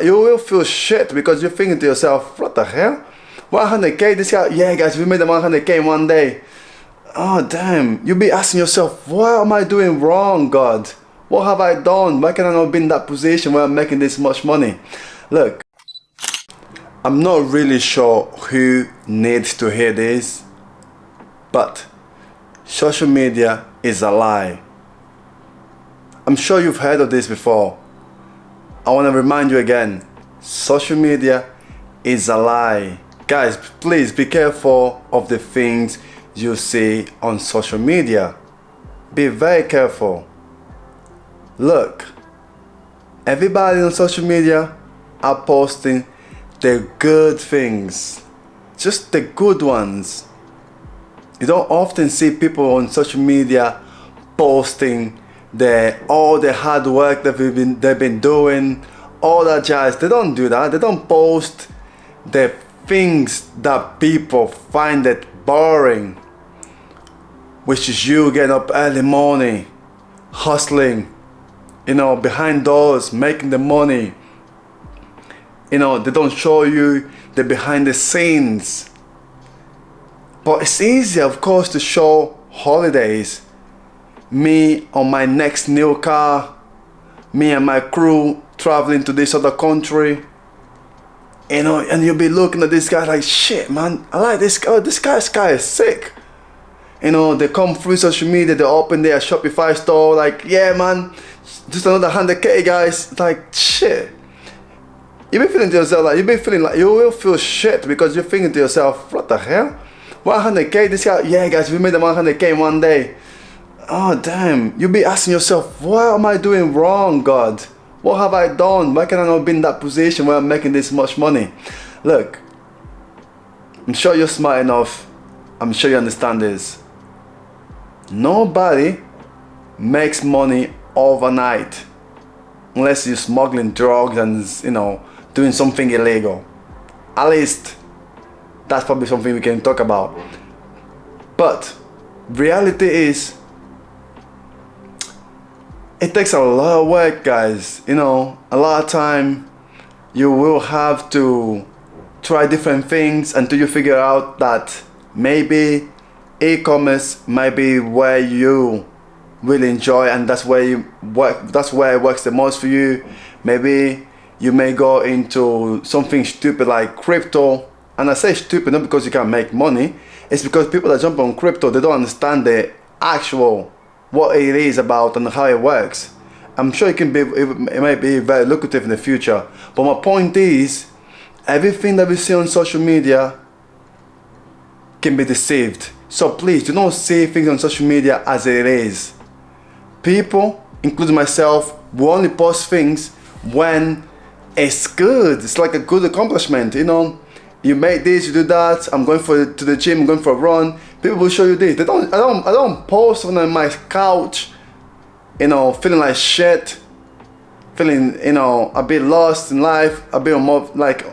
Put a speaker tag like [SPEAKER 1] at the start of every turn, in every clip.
[SPEAKER 1] you will feel shit because you're thinking to yourself, what the hell? 100k, this guy, yeah guys, we made the 100k in one day. Oh damn, you'll be asking yourself, what am I doing wrong, God? What have I done? Why can I not be in that position where I'm making this much money? Look, I'm not really sure who needs to hear this, but social media is a lie. I'm sure you've heard of this before. I want to remind you again, social media is a lie. Guys, please be careful of the things you see on social media. Be very careful. Look, everybody on social media are posting the good things, just the good ones. You don't often see people on social media posting all the hard work that they've been doing, all that jazz. They don't do that. They don't post the things that people find it boring, which is you getting up early morning, hustling, behind doors, making the money. They don't show you the behind the scenes. But it's easier, of course, to show holidays. Me on my next new car, me and my crew traveling to this other country, and you'll be looking at this guy like, shit man, I like this guy, this guy is sick. They come through social media, they open their Shopify store, like, yeah man, just another 100k guys. It's like, shit. You'll be feeling to yourself like, you will feel shit because you're thinking to yourself, what the hell? 100k, this guy, yeah guys, we made the 100k in one day. Oh damn, you'll be asking yourself, what am I doing wrong, God? What have I done? Why can I not be in that position where I'm making this much money? Look, I'm sure you're smart enough. I'm sure you understand this. Nobody makes money overnight unless you're smuggling drugs and doing something illegal. At least that's probably something we can talk about. But reality is, it takes a lot of work, guys. A lot of time you will have to try different things until you figure out that maybe e-commerce might be where you really enjoy, and that's where it works the most for you. Maybe you may go into something stupid like crypto. And I say stupid not because you can't make money, it's because people that jump on crypto, they don't understand the actual what it is about and how it works. I'm sure it might be very lucrative in the future, but my point is, everything that we see on social media can be deceived. So please do not see things on social media as it is. People, including myself, will only post things when it's good. It's like a good accomplishment. You make this, you do that. I'm going to the gym, I'm going for a run. People will show you this. I don't post on my couch, feeling like shit, feeling, a bit lost in life, a bit more like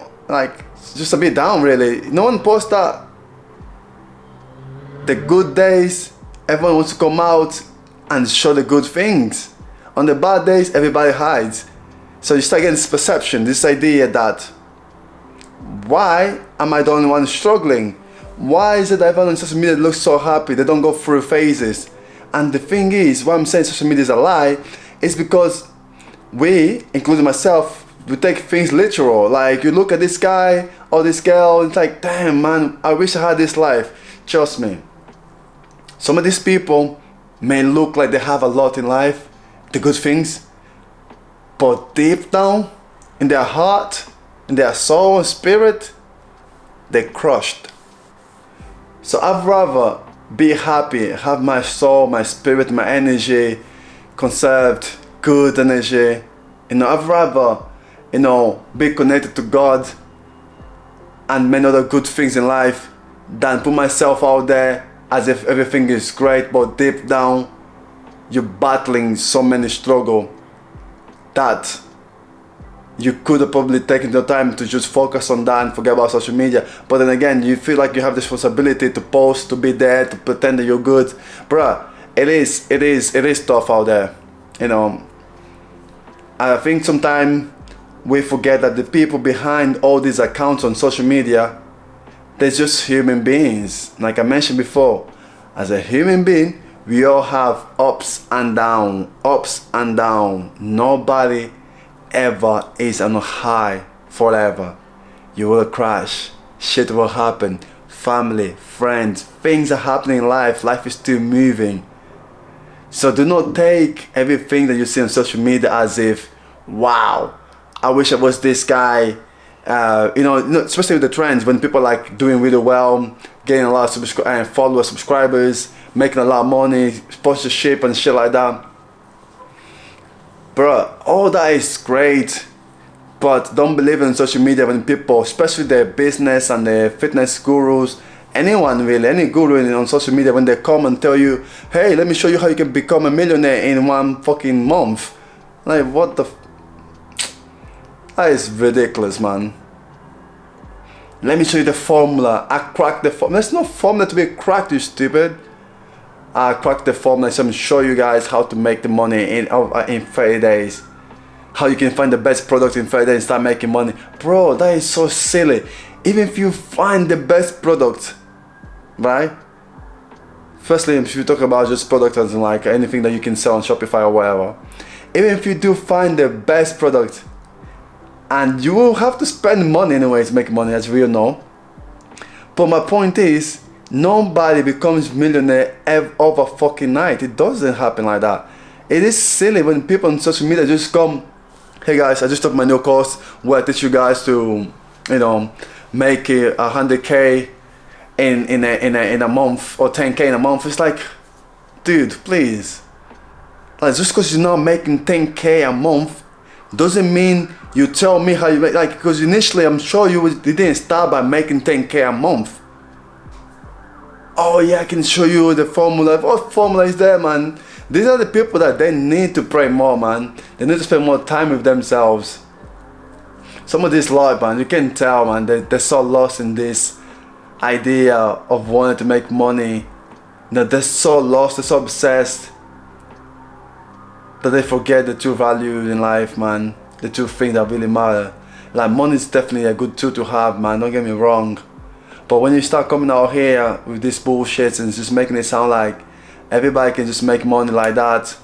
[SPEAKER 1] just a bit down really. No one posts that. The good days, everyone wants to come out and show the good things. On the bad days, everybody hides. So you start getting this perception, this idea that, why am I the only one struggling? Why is it that everyone on social media looks so happy? They don't go through phases. And the thing is, why I'm saying social media is a lie, is because we, including myself, we take things literal. Like, you look at this guy or this girl, it's like, damn man, I wish I had this life. Trust me. Some of these people may look like they have a lot in life, the good things, but deep down, in their heart, in their soul and spirit, they're crushed. So I'd rather be happy, have my soul, my spirit, my energy conserved, good energy. I'd rather, be connected to God and many other good things in life than put myself out there as if everything is great, but deep down, you're battling so many struggles that you could have probably taken the time to just focus on that and forget about social media. But then again, you feel like you have this responsibility to post, to be there, to pretend that you're good. Bruh, it is tough out there. I think sometimes we forget that the people behind all these accounts on social media, they're just human beings. Like I mentioned before, as a human being, we all have ups and down, ups and down. Nobody ever is on a high forever. You will crash, shit will happen, family, friends, things are happening in life, life is still moving. So do not take everything that you see on social media as if, wow, I wish I was this guy. Especially with the trends, when people like doing really well, getting a lot of followers, subscribers, making a lot of money, sponsorship and shit like that. Bro, all that is great, but don't believe in social media when people, especially their business and their fitness gurus, anyone really, any guru on social media, when they come and tell you, hey, let me show you how you can become a millionaire in 1 fucking month. Like, what the that is ridiculous, man. Let me show you the formula. I cracked the formula. There's no formula to be cracked, you stupid. I cracked the formula, so I'm show you guys how to make the money in 30 days. How you can find the best product in 30 days and start making money. Bro, that is so silly. Even if you find the best product, right? Firstly, if you talk about just product as in like anything that you can sell on Shopify or whatever. Even if you do find the best product, and you will have to spend money anyway to make money, as we all know. But my point is, nobody becomes millionaire over fucking night. It doesn't happen like that. It is silly when people on social media just come, hey guys, I just took my new course where I teach you guys to, make 100k in a month, or 10k in a month. It's like, dude, please. Like, just because you're not making 10k a month doesn't mean you tell me how you make, like, because initially I'm sure you didn't start by making 10k a month. Oh yeah, I can show you the formula. What formula is there, man? These are the people that they need to pray more, man. They need to spend more time with themselves. Some of this lot, man, you can tell, man, they're so lost in this idea of wanting to make money. They're so lost, they're so obsessed that they forget the true value in life, man. The two things that really matter. Like, money is definitely a good tool to have, man, don't get me wrong. But when you start coming out here with this bullshit and just making it sound like everybody can just make money like that,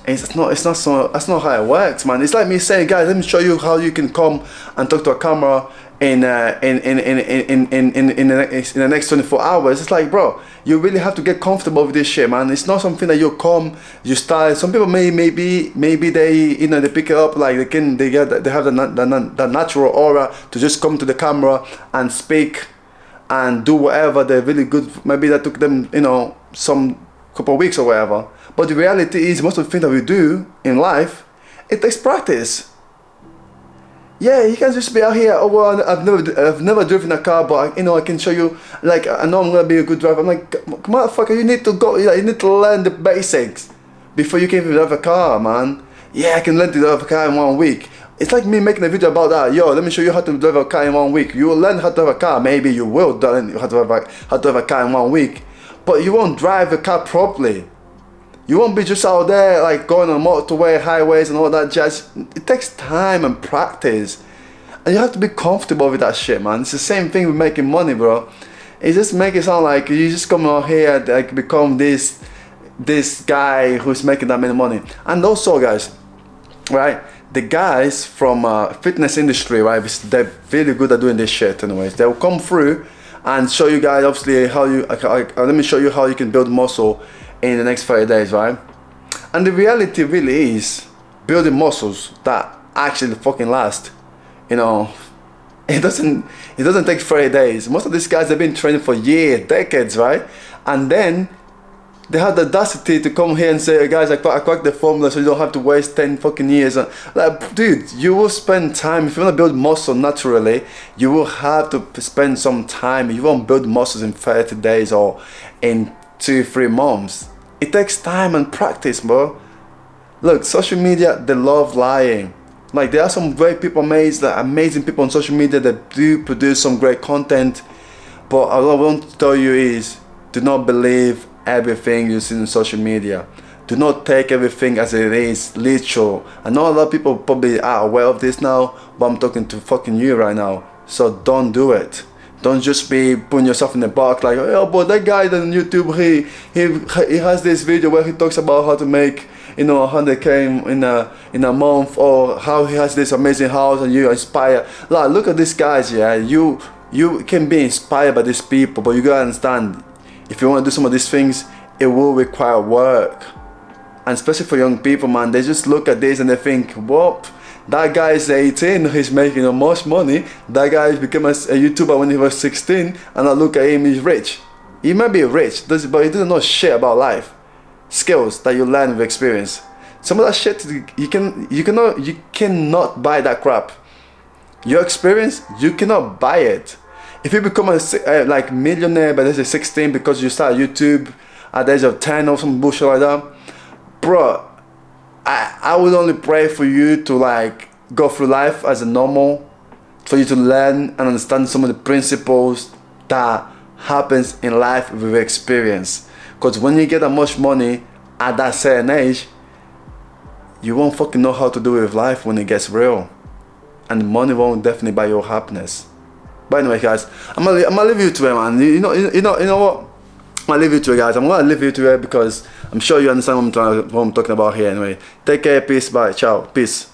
[SPEAKER 1] that's not how it works, man. It's like me saying, guys, let me show you how you can come and talk to a camera in the next 24 hours. It's like, bro, you really have to get comfortable with this shit, man. It's not something that you come, you start. Some people maybe they they pick it up, like they have the natural aura to just come to the camera and speak and do whatever they're really good. Maybe that took them some couple of weeks or whatever. But the reality is, most of the things that we do in life, it takes practice. Yeah, you can just be out here. Oh well, I've never driven a car, but I can show you. Like, I know I'm gonna be a good driver. I'm like, motherfucker, you need to go. You need to learn the basics before you can even drive a car, man. Yeah, I can learn to drive a car in 1 week. It's like me making a video about that. Yo, let me show you how to drive a car in 1 week. You will learn how to drive a car. Maybe you will learn how to drive a car in 1 week, but you won't drive a car properly. You won't be just out there like going on motorway, highways and all that jazz. It takes time and practice. And you have to be comfortable with that shit, man. It's the same thing with making money, bro. It just make it sound like you just come out here like become this guy who's making that many money. And also, guys, right? The guys from fitness industry, right? They're really good at doing this shit anyways. They'll come through and show you guys obviously how you, let me show you how you can build muscle in the next 30 days, right? And the reality really is building muscles that actually fucking last. It doesn't take 30 days. Most of these guys have been training for years, decades, right? And then they have the audacity to come here and say, hey guys, I cracked the formula so you don't have to waste 10 fucking years. Like, dude, you will spend time. If you want to build muscle naturally, you will have to spend some time. You won't build muscles in 30 days or in 2-3 months. It takes time and practice, bro. Look, social media, they love lying. Like, there are some great people, amazing people on social media that do produce some great content. But all I want to tell you is, do not believe everything you see on social media. Do not take everything as it is, literal. I know a lot of people probably are aware of this now, but I'm talking to fucking you right now. So don't do it. Don't just be putting yourself in the box like, oh, but that guy on YouTube, he has this video where he talks about how to make, you know, 100k in a month, or how he has this amazing house, and you inspire. Like, look at these guys, yeah. You can be inspired by these people, but you gotta understand, if you want to do some of these things, it will require work. And especially for young people, man, they just look at this and they think, whoop, that guy is 18, he's making the most money. That guy became a YouTuber when he was 16, and I look at him, he's rich. He might be rich, but he doesn't know shit about life. Skills that you learn with experience. Some of that shit, you cannot buy that crap. Your experience, you cannot buy it. If you become a like millionaire by the age of 16 because you start YouTube at the age of 10 or some bullshit like that, bro, I would only pray for you to like go through life as a normal, for you to learn and understand some of the principles that happens in life with experience. Because when you get that much money at that certain age, you won't fucking know how to do it with life when it gets real, and money won't definitely buy your happiness. But anyway, guys, I'm gonna leave you to it, man. You know what? I'll leave you to it, guys. I'm gonna leave you to it because I'm sure you understand what I'm talking about here. Anyway, take care, peace, bye, ciao, peace.